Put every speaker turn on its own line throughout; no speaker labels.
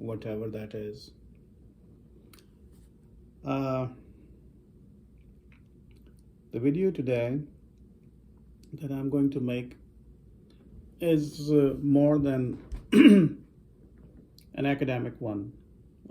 whatever that is. Uh, the video today that I'm going to make is more than an academic one.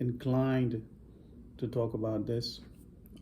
inclined to talk about this.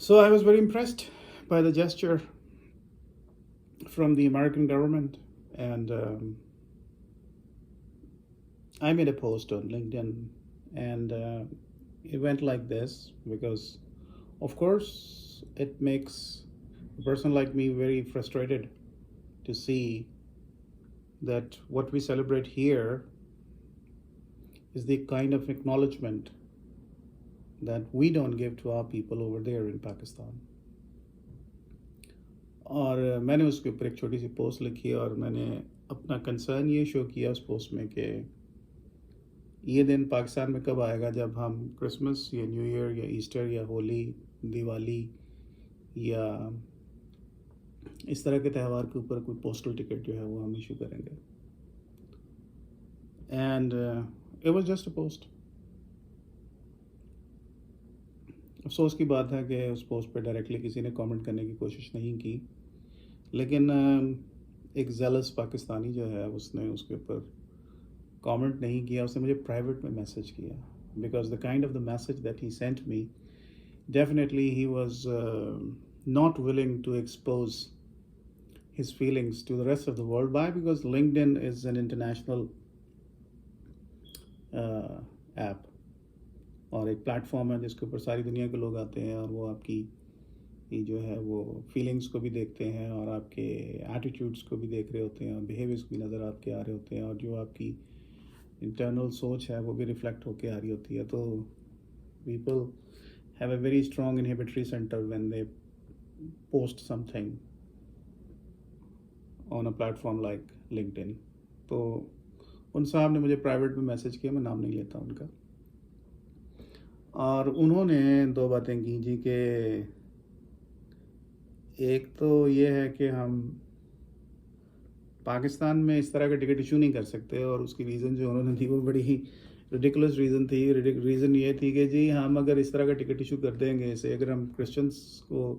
So I was very impressed by the gesture from the American government, and I made a post on LinkedIn, and it went like this because, of course, it makes a person like me very frustrated to see that what we celebrate here is the kind of acknowledgement that we don't give to our people over there in Pakistan. اور میں نے اس کے اوپر ایک چھوٹی سی post لکھی اور میں نے اپنا کنسرن یہ شو کیا اس پوسٹ میں کہ یہ دن پاکستان میں کب آئے گا جب ہم کرسمس یا نیو ایئر یا ایسٹر یا ہولی، دیوالی یا اس طرح کے تہوار کے اوپر کوئی پوسٹل ٹکٹ جو ہے وہ ہم ایشو کریں گے. And it was just a post. افسوس کی بات ہے کہ اس پوسٹ پہ ڈائریکٹلی کسی نے کامنٹ کرنے کی کوشش نہیں کی، لیکن ایک زیلس پاکستانی جو ہے اس نے اس کے اوپر کامنٹ نہیں کیا، اس نے مجھے پرائیویٹ میں میسیج کیا. Because the kind of the message that he sent me, definitely he was not willing to expose his feelings to the rest of the world. Why? Because LinkedIn is an international app, اور ایک plate form ہے جس کے اوپر ساری دنیا کے لوگ آتے ہیں اور وہ آپ کی جو ہے وہ فیلنگس کو بھی دیکھتے ہیں اور آپ کے ایٹیٹیوڈس کو بھی دیکھ رہے ہوتے ہیں اور بیہیویئرس بھی نظر آپ کے آ رہے ہوتے ہیں، اور جو آپ کی انٹرنل سوچ ہے وہ بھی ریفلیکٹ ہو کے آ رہی ہوتی ہے. تو people have a very strong inhibitory centre when they post something on a platform like LinkedIn. تو ان صاحب نے مجھے پرائیویٹ میں میسیج کیا، میں نام نہیں لیتا ان کا، اور انہوں نے دو باتیں کی جی کہ ایک تو یہ ہے کہ ہم پاکستان میں اس طرح کا ٹکٹ ایشو نہیں کر سکتے، اور اس کی ریزن جو انہوں نے دی وہ بڑی ہی ریڈیکولس ریزن تھی. ریزن یہ تھی کہ جی ہم اگر اس طرح کا ٹکٹ ایشو کر دیں گے، اسے اگر ہم کرسچنس کو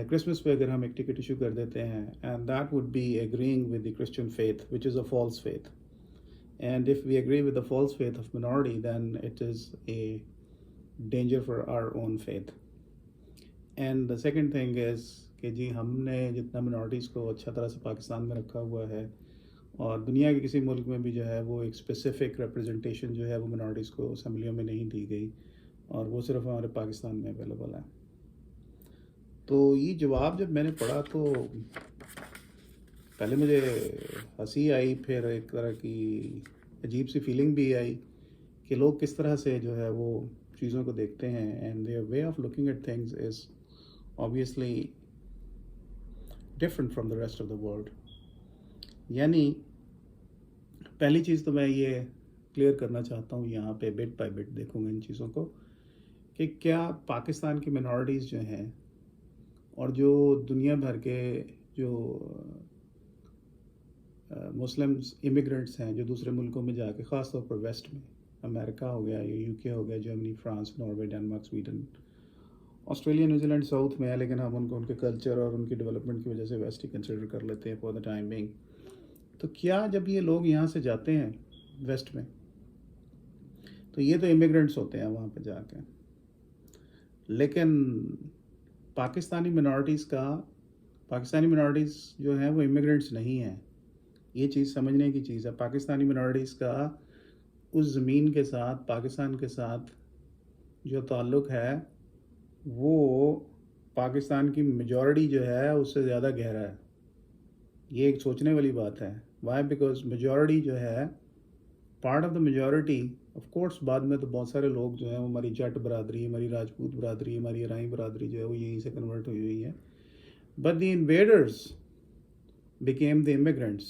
کرسمس پہ اگر ہم ایک ٹکٹ ایشو کر دیتے ہیں، and that would be agreeing with the Christian faith which is a false faith, and if we agree with the false faith of minority then it is a danger for our own faith. And the second thing is کہ جی ہم نے جتنا minorities کو اچھا طرح سے پاکستان میں رکھا ہوا ہے، اور دنیا کے کسی ملک میں بھی جو ہے وہ ایک اسپیسیفک ریپرزنٹیشن جو ہے وہ منارٹیز کو اسمبلیوں میں نہیں دی گئی، اور وہ صرف ہمارے پاکستان میں اویلیبل ہے. تو یہ جواب جب میں نے پڑھا تو پہلے مجھے ہنسی آئی، پھر ایک طرح کی عجیب سی فیلنگ بھی آئی کہ لوگ کس طرح سے جو ہے وہ چیزوں کو دیکھتے ہیں، and their way of looking at things is obviously different from the rest of the world. یعنی پہلی چیز تو میں یہ کلیئر کرنا چاہتا ہوں یہاں پہ، بٹ بائی بٹ دیکھوں گا ان چیزوں کو، کہ کیا پاکستان کی منارٹیز جو ہیں اور جو دنیا بھر کے جو مسلمس امیگرنٹس ہیں جو دوسرے ملکوں میں جا کے، خاص طور پر ویسٹ میں، امریکہ ہو گیا، یو کے ہو گیا، Germany, France, Norway, Denmark, Sweden, Australia, New Zealand south میں ہے، لیکن ہم ان کو ان کے کلچر اور ان کی ڈیولپمنٹ کی وجہ سے ویسٹ ہی کنسیڈر کر لیتے ہیں فار دا ٹائم بینگ. تو کیا جب یہ لوگ یہاں سے جاتے ہیں ویسٹ میں تو یہ تو امیگرنٹس ہوتے ہیں وہاں پہ جا کے، لیکن پاکستانی منارٹیز جو ہیں وہ امیگرنٹس نہیں ہیں. یہ چیز سمجھنے کی چیز ہے. پاکستانی منارٹیز کا اس زمین کے ساتھ، پاکستان کے ساتھ جو تعلق ہے وہ پاکستان کی میجورٹی جو ہے اس سے زیادہ گہرا ہے. یہ ایک سوچنے والی بات ہے. وائی؟ بیکاز میجورٹی جو ہے, part of the majority, of course بعد میں تو بہت سارے لوگ جو ہیں وہ ہماری جٹ برادری, ہماری راجپوت برادری, ہماری ارائی برادری جو ہے وہ یہیں سے کنورٹ ہوئی ہوئی ہے. But the invaders became the immigrants.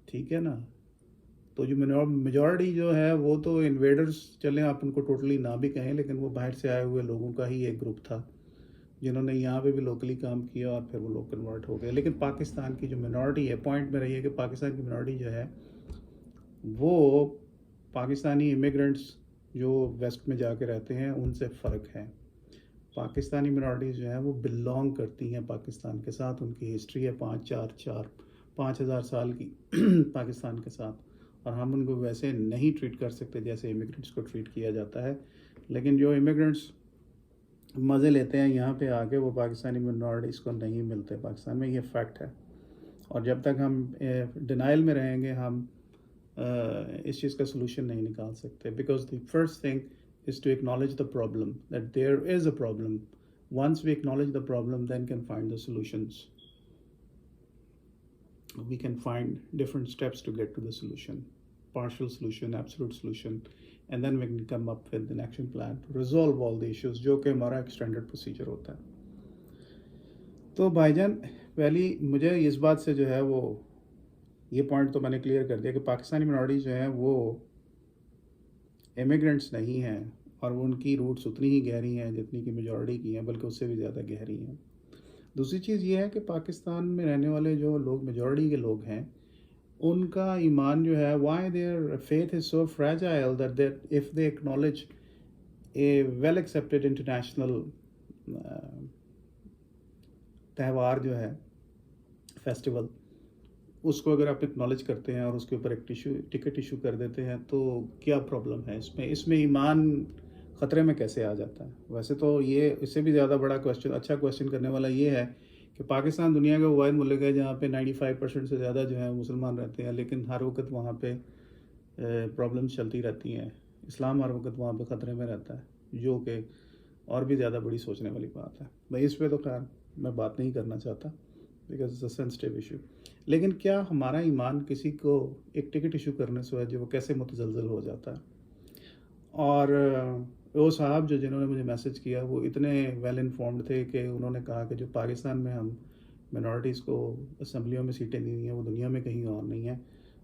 ٹھیک ہے نا. تو جو میجورٹی جو ہے وہ تو انویڈرس, چلیں آپ ان کو ٹوٹلی نہ بھی کہیں, لیکن وہ باہر سے آئے ہوئے لوگوں کا ہی ایک گروپ تھا جنہوں نے یہاں پہ بھی لوکلی کام کیا اور پھر وہ لوگ کنورٹ ہو گئے. لیکن پاکستان کی جو منورٹی ہے, پوائنٹ میرا یہ ہے کہ پاکستان کی منورٹی جو ہے وہ پاکستانی امیگرینٹس جو ویسٹ میں جا کے رہتے ہیں ان سے فرق ہے. پاکستانی منورٹیز جو ہیں وہ بلانگ کرتی ہیں پاکستان کے ساتھ. ان کی ہسٹری ہے 5,000 سال کی پاکستان کے ساتھ, اور ہم ان کو ویسے نہیں ٹریٹ کر سکتے جیسے امیگرینٹس کو ٹریٹ کیا جاتا ہے. لیکن جو امیگرینٹس مزے لیتے ہیں یہاں پہ آ کے, وہ پاکستانی منورٹیز کو نہیں ملتے پاکستان میں. یہ فیکٹ ہے, اور جب تک ہم ڈینائل میں رہیں گے ہم اس چیز کا سلوشن نہیں نکال سکتے. Because the first thing is to acknowledge the problem, that there is a problem. Once we acknowledge the problem, then can find the solutions. We can find different steps to get to the solution. Partial solution, absolute solution, and then we can come up with an action plan to resolve all the issues, جو کہ ہمارا extended procedure ہوتا ہے. تو بھائی جان, پہلی مجھے اس بات سے جو ہے وہ یہ پوائنٹ تو میں نے کلیئر کر دیا کہ پاکستانی منورٹیز جو ہیں وہ امیگرینٹس نہیں ہیں, اور ان کی روٹس اتنی ہی گہری ہیں جتنی کہ میجورٹی کی ہیں, بلکہ اس سے بھی زیادہ گہری ہیں. دوسری چیز یہ ہے کہ پاکستان میں رہنے والے جو لوگ میجورٹی کے لوگ ہیں, ان کا ایمان جو ہے, why their faith is so fragile that if they acknowledge a well accepted international تہوار جو ہے, فیسٹیول, اس کو اگر آپ اکنالج کرتے ہیں اور اس کے اوپر ایک ٹکٹ ایشو کر دیتے ہیں, تو کیا پرابلم ہے اس میں ایمان خطرے میں کیسے آ جاتا ہے؟ ویسے تو یہ اس سے بھی زیادہ بڑا کویشچن, اچھا کویشچن کرنے والا یہ ہے کہ پاکستان دنیا کا واحد ملک ہے جہاں پہ 95% سے زیادہ جو ہے مسلمان رہتے ہیں, لیکن ہر وقت وہاں پہ پرابلمس چلتی رہتی ہیں. اسلام ہر وقت وہاں پہ خطرے میں رہتا ہے, جو کہ اور بھی زیادہ بڑی سوچنے والی بات ہے. بھائی اس پہ تو خیر میں بات نہیں کرنا چاہتا, because it's a sensitive issue. لیکن کیا ہمارا ایمان کسی کو ایک ٹکٹ ایشو کرنے سے ہے جو وہ کیسے متزلزل ہو جاتا ہے؟ اور وہ صاحب جنہوں نے مجھے میسج کیا, وہ اتنے ویل انفارمڈ تھے کہ انہوں نے کہا کہ جو پاکستان میں ہم منورٹیز کو اسمبلیوں میں سیٹیں دی ہیں وہ دنیا میں کہیں اور نہیں ہیں.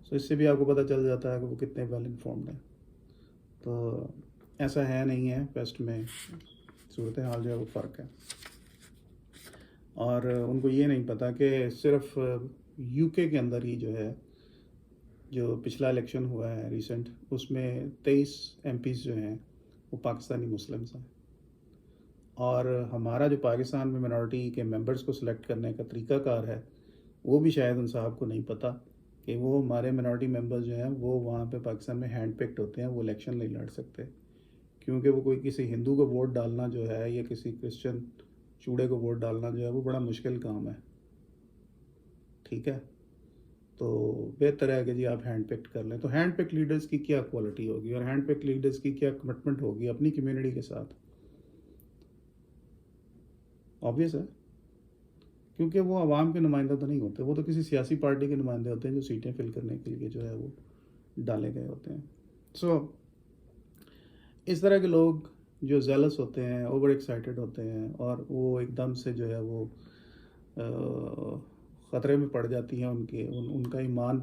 سو اس سے بھی آپ کو پتہ چل جاتا ہے کہ وہ کتنے ویل انفارمڈ ہیں. تو ایسا ہے نہیں ہے, ویسٹ میں صورتحال جو ہے وہ فرق ہے. اور ان کو یہ نہیں پتہ کہ صرف یو کے اندر ہی جو ہے, جو پچھلا الیکشن ہوا ہے ریسنٹ, اس میں 23 ایم پیز جو ہیں وہ پاکستانی مسلمس ہیں. اور ہمارا جو پاکستان میں منورٹی کے ممبرس کو سلیکٹ کرنے کا طریقہ کار ہے, وہ بھی شاید ان صاحب کو نہیں پتہ کہ وہ ہمارے منورٹی ممبرز جو ہیں وہ وہاں پہ پاکستان میں ہینڈ پکڈ ہوتے ہیں, وہ الیکشن نہیں لڑ سکتے, کیونکہ وہ کوئی کسی ہندو کو ووٹ ڈالنا جو ہے یا کسی کرسچن چوڑے کو ووٹ ڈالنا جو ہے وہ بڑا مشکل کام ہے. ٹھیک ہے, تو بہتر ہے کہ جی آپ ہینڈ پکڈ کر لیں. تو ہینڈ پکڈ لیڈرز کی کیا کوالٹی ہوگی, اور ہینڈ پکڈ لیڈرز کی کیا کمٹمنٹ ہوگی اپنی کمیونٹی کے ساتھ؟ آبویس ہے, کیونکہ وہ عوام کے نمائندہ تو نہیں ہوتے, وہ تو کسی سیاسی پارٹی کے نمائندے ہوتے ہیں جو سیٹیں فل کرنے کے لیے جو ہے وہ ڈالے گئے ہوتے ہیں. سو اس طرح کے لوگ جو زیلس ہوتے ہیں, اوور ایکسائٹیڈ ہوتے ہیں, اور وہ ایک دم سے جو ہے وہ خطرے میں پڑ جاتی ہیں ان کا ایمان,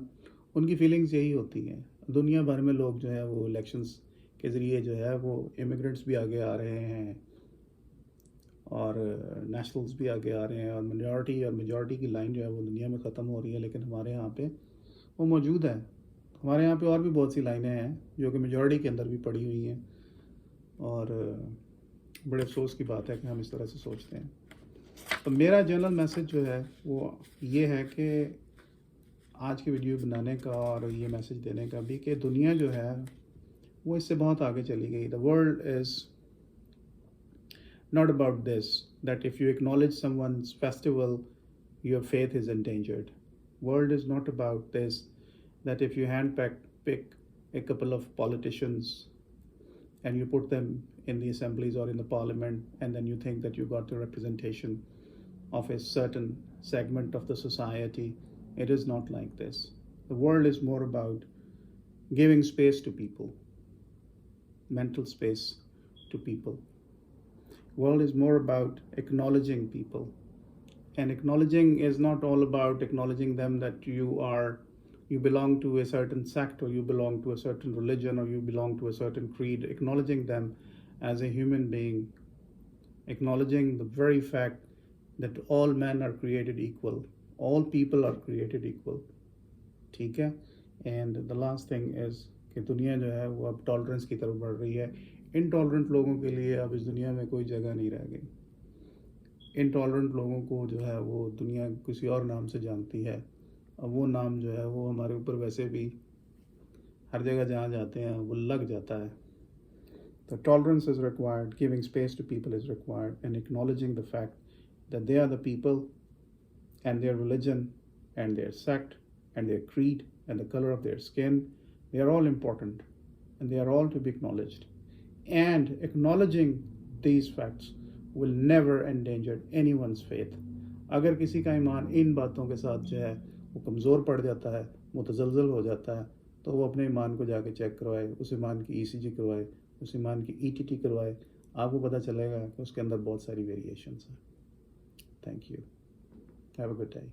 ان کی فیلنگز یہی ہوتی ہیں. دنیا بھر میں لوگ جو ہے وہ الیکشنز کے ذریعے جو ہے وہ امیگرینٹس بھی آگے آ رہے ہیں, اور نیشنلز بھی آگے آ رہے ہیں, اور مینورٹی اور میجورٹی کی لائن جو ہے وہ دنیا میں ختم ہو رہی ہے, لیکن ہمارے یہاں پہ وہ موجود ہے. ہمارے یہاں پہ اور بھی بہت سی لائنیں ہیں جو کہ میجورٹی کے اندر بھی پڑی ہوئی ہیں, اور بڑے افسوس کی بات ہے کہ ہم اس طرح سے سوچتے ہیں. تو میرا جنرل میسج جو ہے وہ یہ ہے کہ آج کی ویڈیو بنانے کا اور یہ میسج دینے کا بھی کہ دنیا جو ہے وہ اس سے بہت آگے چلی گئی. The world is not about this, that if you acknowledge someone's festival, your faith is endangered. World is not about this, that if you pick a couple of politicians and you put them in the assemblies or in the parliament, and then you think that you got the representation of a certain segment of the society. It is not like this. The world is more about giving space to people, mental space to people. World is more about acknowledging people. And acknowledging is not all about acknowledging them that you belong to a certain sect, or you belong to a certain religion, or you belong to a certain creed. Acknowledging them as a human being, acknowledging the very fact that all men are created equal, all people are created equal. ٹھیک ہے. And the last thing is کہ دنیا جو ہے وہ اب tolerance کی طرف بڑھ رہی ہے. انٹالرنٹ لوگوں کے لیے اب اس دنیا میں کوئی جگہ نہیں رہ گئی. انٹالرنٹ لوگوں کو جو ہے وہ دنیا کسی اور نام سے جانتی ہے. اب وہ نام جو ہے وہ ہمارے اوپر ویسے بھی ہر جگہ جہاں جاتے ہیں وہ لگ جاتا ہے. تو tolerance is required, giving space to people is required, and acknowledging the fact that they are the people, and their religion and their sect and their creed and the color of their skin, they are all important and they are all to be acknowledged. And acknowledging these facts will never endanger anyone's faith. اگر کسی کا ایمان ان باتوں کے ساتھ جو ہے وہ کمزور پڑ جاتا ہے, متزلزل ہو جاتا ہے, تو وہ اپنے ایمان کو جا کے چیک کروائے, اس ایمان کی ECG کروائے, اس ایمان کی ETT کروائے. آپ کو پتہ چلے گا کہ اس کے اندر بہت ساری ویریشنس ہیں. Thank you. Have a good day.